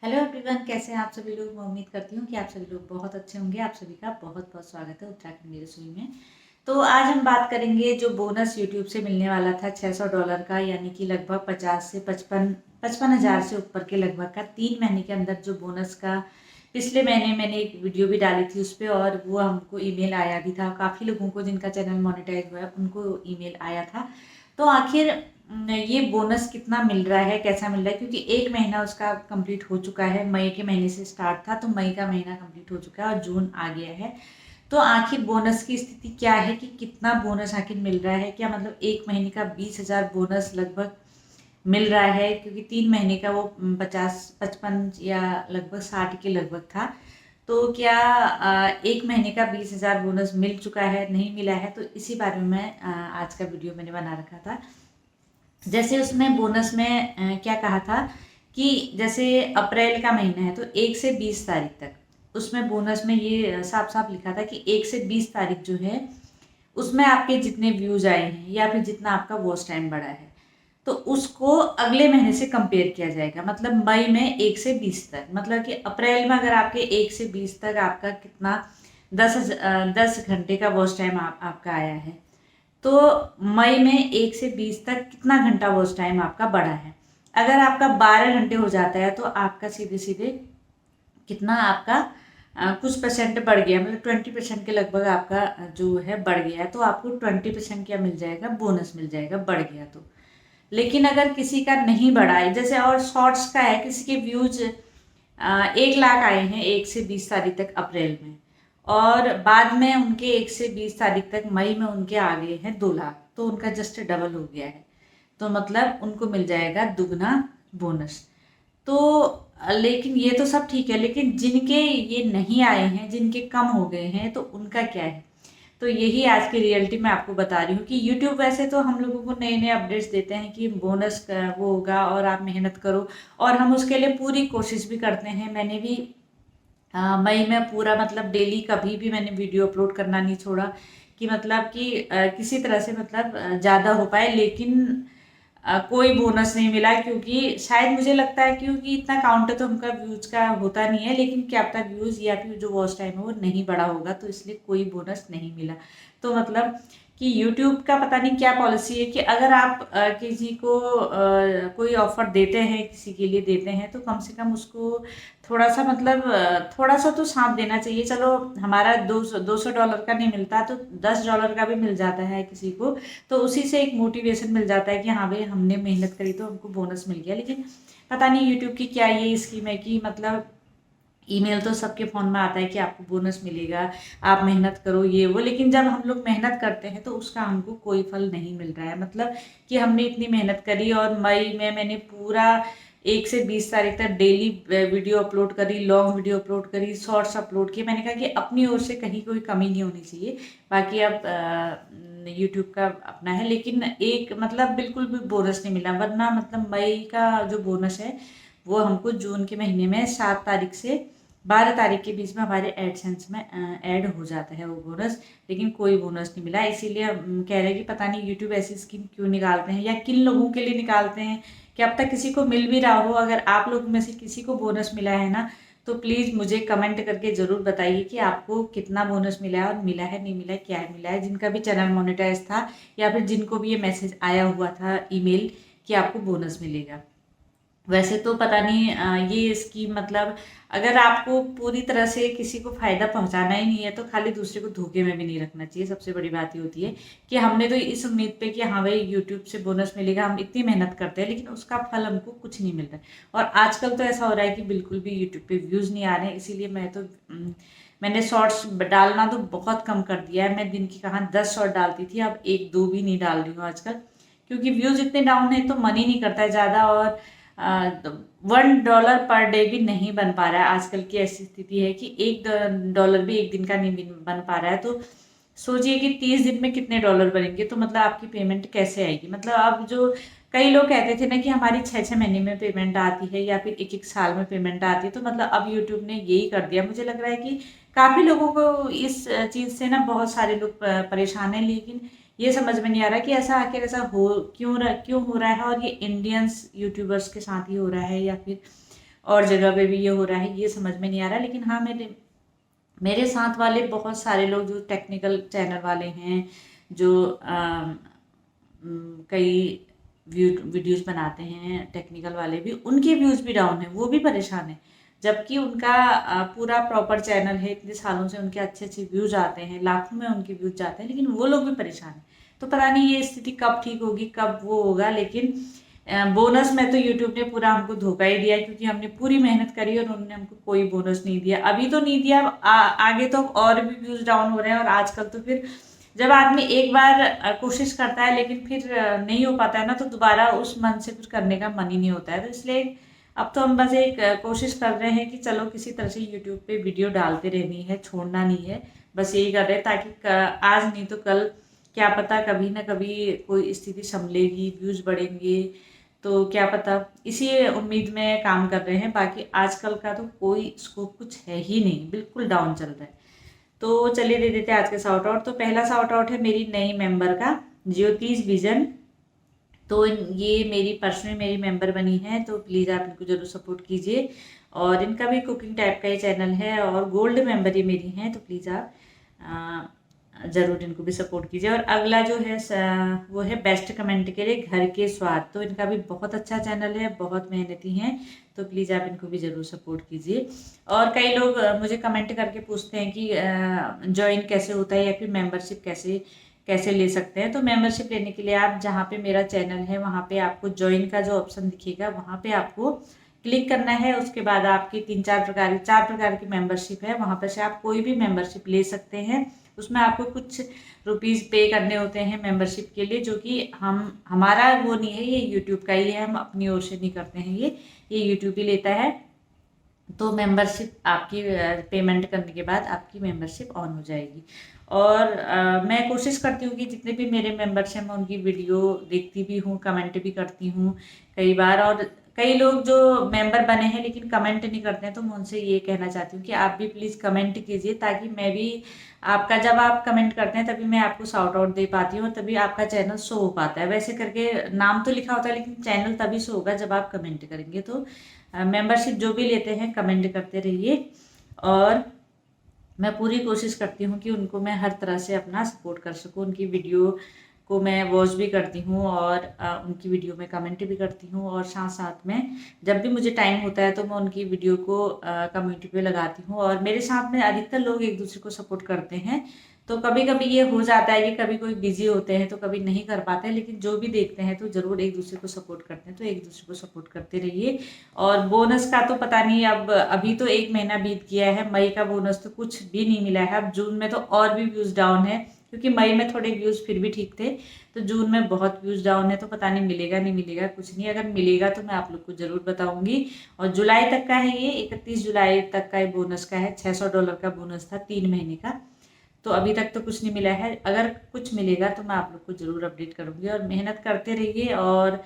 Hello everyone, कैसे हैं आप सभी लोग। मैं उम्मीद करती हूँ कि आप सभी लोग बहुत अच्छे होंगे। आप सभी का बहुत बहुत स्वागत है उत्तराखंड की रसोई में। तो आज हम बात करेंगे जो बोनस यूट्यूब से मिलने वाला था $600 का, यानी कि लगभग 50 से 55 हज़ार से ऊपर के लगभग का 3 महीने के अंदर जो बोनस का पिछले महीने मैंने एक वीडियो भी डाली थी उस पर, और वो हमको ईमेल आया भी था। काफ़ी लोगों को जिनका चैनल मोनेटाइज हुआ है उनको ईमेल आया था। तो आखिर ये बोनस कितना मिल रहा है, कैसा मिल रहा है, क्योंकि एक महीना उसका कंप्लीट हो चुका है। मई के महीने से स्टार्ट था तो मई का महीना कंप्लीट हो चुका है और जून आ गया है। तो आखिर बोनस की स्थिति क्या है कि कितना बोनस आखिर मिल रहा है, क्या मतलब एक महीने का 20,000 बोनस लगभग मिल रहा है, क्योंकि 3 महीने का वो 50-55 या लगभग 60 के लगभग था। तो क्या एक महीने का 20,000 बोनस मिल चुका है, नहीं मिला है, तो इसी बारे में मैं आज का वीडियो मैंने बना रखा था। जैसे उसमें बोनस में क्या कहा था कि जैसे अप्रैल का महीना है तो 1 से 20 तारीख तक उसमें बोनस में ये साफ साफ लिखा था कि 1 से 20 तारीख जो है उसमें आपके जितने व्यूज आए हैं या फिर जितना आपका वॉच टाइम बढ़ा है तो उसको अगले महीने से कंपेयर किया जाएगा। मतलब मई में 1 से 20 तक, मतलब कि अप्रैल में अगर आपके 1 से 20 तक आपका कितना 10 घंटे का वॉच टाइम आपका आया है, तो मई में 1 से 20 तक कितना घंटा वॉच टाइम आपका बढ़ा है। अगर आपका 12 घंटे हो जाता है तो आपका सीधे सीधे कितना आपका कुछ परसेंट बढ़ गया, मतलब 20% के लगभग आपका जो है बढ़ गया है, तो आपको 20% क्या मिल जाएगा, बोनस मिल जाएगा बढ़ गया तो। लेकिन अगर किसी का नहीं बढ़ा है, जैसे और शॉर्ट्स का है, किसी के व्यूज 1 लाख आए हैं 1 से 20 तारीख तक अप्रैल में, और बाद में उनके 1 से 20 तारीख तक मई में उनके आ गए हैं 2 लाख, तो उनका जस्ट डबल हो गया है। तो मतलब उनको मिल जाएगा दुगना बोनस। तो लेकिन ये तो सब ठीक है, लेकिन जिनके ये नहीं आए हैं, जिनके कम हो गए हैं, तो उनका क्या है। तो यही आज की रियलिटी मैं आपको बता रही हूँ कि यूट्यूब वैसे तो हम लोगों को नए नए अपडेट्स देते हैं कि बोनस वो होगा और आप मेहनत करो, और हम उसके लिए पूरी कोशिश भी करते हैं। मैंने भी मई में पूरा मतलब डेली कभी भी मैंने वीडियो अपलोड करना नहीं छोड़ा कि मतलब कि किसी तरह से मतलब ज़्यादा हो पाए, लेकिन कोई बोनस नहीं मिला, क्योंकि शायद मुझे लगता है क्योंकि इतना काउंट तो उनका व्यूज का होता नहीं है, लेकिन क्या पता व्यूज या फिर जो वॉच टाइम है वो नहीं बढ़ा होगा, तो इसलिए कोई बोनस नहीं मिला। तो मतलब कि यूट्यूब का पता नहीं क्या पॉलिसी है कि अगर आप किसी को कोई ऑफर देते हैं, किसी के लिए देते हैं, तो कम से कम उसको थोड़ा सा मतलब थोड़ा सा तो साथ देना चाहिए। चलो हमारा $200 का नहीं मिलता तो $10 का भी मिल जाता है किसी को, तो उसी से एक मोटिवेशन मिल जाता है कि हाँ भाई हमने मेहनत करी तो हमको बोनस मिल गया। लेकिन पता नहीं यूट्यूब की क्या ये स्कीम है कि मतलब ईमेल तो सबके फ़ोन में आता है कि आपको बोनस मिलेगा, आप मेहनत करो ये वो, लेकिन जब हम लोग मेहनत करते हैं तो उसका हमको कोई फल नहीं मिल रहा है। मतलब कि हमने इतनी मेहनत करी और मई में मैंने पूरा 1 से 20 तारीख तक डेली वीडियो अपलोड करी, लॉन्ग वीडियो अपलोड करी, शॉर्ट्स अपलोड किए। मैंने कहा कि अपनी ओर से कहीं कोई कमी नहीं होनी चाहिए। बाकी अब यूट्यूब का अपना है, लेकिन एक मतलब बिल्कुल भी बोनस नहीं मिला। वरना मतलब मई का जो बोनस है वो हमको जून के महीने में 7 तारीख से 12 तारीख के बीच में हमारे एडसेंस में ऐड हो जाता है वो बोनस, लेकिन कोई बोनस नहीं मिला। इसीलिए हम कह रहे हैं कि पता नहीं यूट्यूब ऐसी स्कीम क्यों निकालते हैं या किन लोगों के लिए निकालते हैं, कि अब तक किसी को मिल भी रहा हो। अगर आप लोग में से किसी को बोनस मिला है ना, तो प्लीज़ मुझे कमेंट करके ज़रूर बताइए कि आपको कितना बोनस मिला है, और मिला है नहीं मिला है, क्या है मिला है, जिनका भी चैनल मोनेटाइज था या फिर जिनको भी ये मैसेज आया हुआ था ईमेल कि आपको बोनस मिलेगा। वैसे तो पता नहीं ये स्कीम मतलब अगर आपको पूरी तरह से किसी को फ़ायदा पहुंचाना ही नहीं है तो खाली दूसरे को धोखे में भी नहीं रखना चाहिए। सबसे बड़ी बात ये होती है कि हमने तो इस उम्मीद पे कि हाँ भाई यूट्यूब से बोनस मिलेगा, हम इतनी मेहनत करते हैं, लेकिन उसका फल हमको कुछ नहीं मिल रहा है। और आजकल तो ऐसा हो रहा है कि बिल्कुल भी यूट्यूब पे व्यूज़ नहीं आ रहे हैं। इसीलिए मैंने शॉर्ट्स डालना तो बहुत कम कर दिया है। मैं दिन की कहाँ 10 शॉर्ट डालती थी, अब 1-2 भी नहीं डाल रही हूँ आजकल, क्योंकि व्यूज़ इतने डाउन है तो मन ही नहीं करता है ज़्यादा। और $1 पर डे भी नहीं बन पा रहा है। आजकल की ऐसी स्थिति है कि $1 भी एक दिन का नहीं बन पा रहा है। तो सोचिए कि 30 दिन में कितने डॉलर बनेंगे, तो मतलब आपकी पेमेंट कैसे आएगी। मतलब अब जो कई लोग कहते थे ना कि हमारी 6-6 महीने में पेमेंट आती है या फिर 1-1 साल में पेमेंट आती है, तो मतलब अब यूट्यूब ने यही कर दिया। मुझे लग रहा है कि काफ़ी लोगों को इस चीज़ से ना बहुत सारे लोग परेशान हैं, लेकिन ये समझ में नहीं आ रहा कि ऐसा आखिर ऐसा हो क्यों हो रहा है, और ये इंडियंस यूट्यूबर्स के साथ ही हो रहा है या फिर और जगह पे भी ये हो रहा है, ये समझ में नहीं आ रहा। लेकिन हाँ, मेरे साथ वाले बहुत सारे लोग जो टेक्निकल चैनल वाले हैं, जो कई वीडियोस बनाते हैं टेक्निकल वाले भी, उनके व्यूज़ भी डाउन है, वो भी परेशान है। जबकि उनका पूरा प्रॉपर चैनल है, इतने सालों से उनके अच्छे अच्छे व्यूज़ आते हैं, लाखों में उनके व्यूज़ जाते हैं, लेकिन वो लोग भी परेशान हैं। तो पता नहीं ये स्थिति कब ठीक होगी, कब वो होगा। लेकिन बोनस में तो यूट्यूब ने पूरा हमको धोखा ही दिया, क्योंकि हमने पूरी मेहनत करी और उन्होंने हमको कोई बोनस नहीं दिया। अभी तो नहीं दिया, आगे तो और भी व्यूज़ डाउन हो रहे हैं। और आजकल तो फिर जब आदमी एक बार कोशिश करता है लेकिन फिर नहीं हो पाता है ना, तो दोबारा उस मन से कुछ करने का मन ही नहीं होता है। तो इसलिए अब तो हम बस एक कोशिश कर रहे हैं कि चलो किसी तरह से यूट्यूब पे वीडियो डालते रहनी है, छोड़ना नहीं है। बस यही कर रहे हैं, ताकि आज नहीं तो कल क्या पता कभी ना कभी कोई स्थिति संभलेगी, व्यूज़ बढ़ेंगे, तो क्या पता, इसी उम्मीद में काम कर रहे हैं। बाकी आजकल का तो कोई स्कोप कुछ है ही नहीं, बिल्कुल डाउन चल रहा है। तो चलिए दे देते हैं आज के शाउट आउट। तो पहला शाउट आउट है मेरी नई मेंबर का, ज्योतिष विजन। तो ये मेरी मेंबर बनी है, तो प्लीज़ आप इनको जरूर सपोर्ट कीजिए। और इनका भी कुकिंग टाइप का ही चैनल है, और गोल्ड मेंबर ही मेरी हैं, तो प्लीज़ आप ज़रूर इनको भी सपोर्ट कीजिए। और अगला जो है वो है बेस्ट कमेंट के लिए घर के स्वाद। तो इनका भी बहुत अच्छा चैनल है, बहुत मेहनती हैं, तो प्लीज़ आप इनको भी ज़रूर सपोर्ट कीजिए। और कई लोग मुझे कमेंट करके पूछते हैं कि ज्वाइन कैसे होता है या फिर मेंबरशिप कैसे कैसे ले सकते हैं। तो मेंबरशिप लेने के लिए आप जहाँ पे मेरा चैनल है वहाँ पे आपको ज्वाइन का जो ऑप्शन दिखेगा वहाँ पे आपको क्लिक करना है। उसके बाद आपकी चार प्रकार की मेंबरशिप है, वहाँ पर से आप कोई भी मेंबरशिप ले सकते हैं। उसमें आपको कुछ रुपीज़ पे करने होते हैं मेंबरशिप के लिए, जो कि हमारा वो नहीं है, ये यूट्यूब का ही है, हम अपनी ओर से नहीं करते हैं, ये यूट्यूब ही लेता है। तो मेंबरशिप आपकी पेमेंट करने के बाद आपकी मेंबरशिप ऑन हो जाएगी। और मैं कोशिश करती हूँ कि जितने भी मेरे मेंबर्स हैं मैं उनकी वीडियो देखती भी हूँ, कमेंट भी करती हूँ कई बार। और कई लोग जो मेंबर बने हैं लेकिन कमेंट नहीं करते हैं, तो मैं उनसे ये कहना चाहती हूँ कि आप भी प्लीज़ कमेंट कीजिए, ताकि मैं भी आपका, जब आप कमेंट करते हैं तभी मैं आपको शाउट आउट दे पाती हूँ और तभी आपका चैनल शो हो पाता है। वैसे करके नाम तो लिखा होता है लेकिन चैनल तभी शो होगा जब आप कमेंट करेंगे। तो मेंबरशिप जो भी लेते हैं कमेंट करते रहिए, और मैं पूरी कोशिश करती हूँ कि उनको मैं हर तरह से अपना सपोर्ट कर सकूँ। उनकी वीडियो को मैं वॉच भी करती हूँ, और उनकी वीडियो में कमेंट भी करती हूँ, और साथ साथ में जब भी मुझे टाइम होता है तो मैं उनकी वीडियो को कम्युनिटी पे लगाती हूँ। और मेरे साथ में अधिकतर लोग एक दूसरे को सपोर्ट करते हैं। तो कभी कभी ये हो जाता है कि कभी कोई बिजी होते हैं तो कभी नहीं कर पाते हैं, लेकिन जो भी देखते हैं तो ज़रूर एक दूसरे को सपोर्ट करते हैं। तो एक दूसरे को सपोर्ट करते रहिए। और बोनस का तो पता नहीं, अब अभी तो 1 महीना बीत गया है, मई का बोनस तो कुछ भी नहीं मिला है। अब जून में तो और भी व्यूज़ डाउन है, क्योंकि मई में थोड़े व्यूज़ फिर भी ठीक थे, तो जून में बहुत व्यूज़ डाउन है। तो पता नहीं मिलेगा नहीं मिलेगा, कुछ नहीं। अगर मिलेगा तो मैं आप लोग को ज़रूर बताऊंगी। और जुलाई तक का है, ये 31 जुलाई तक का ये बोनस का है। $600 का बोनस था 3 महीने का, तो अभी तक तो कुछ नहीं मिला है। अगर कुछ मिलेगा तो मैं आप लोग को ज़रूर अपडेट करूँगी। और मेहनत करते रहिए और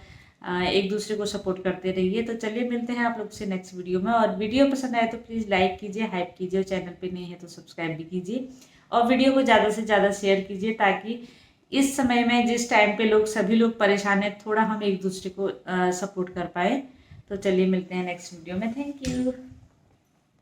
एक दूसरे को सपोर्ट करते रहिए। तो चलिए मिलते हैं आप लोग से नेक्स्ट वीडियो में। और वीडियो पसंद आए तो प्लीज़ लाइक कीजिए, हाइप कीजिए, और चैनल पे नहीं है तो सब्सक्राइब भी कीजिए, और वीडियो को ज़्यादा से ज़्यादा शेयर कीजिए, ताकि इस समय में जिस टाइम पे सभी लोग परेशान हैं, थोड़ा हम एक दूसरे को सपोर्ट कर पाए। तो चलिए मिलते हैं नेक्स्ट वीडियो में। Thank you.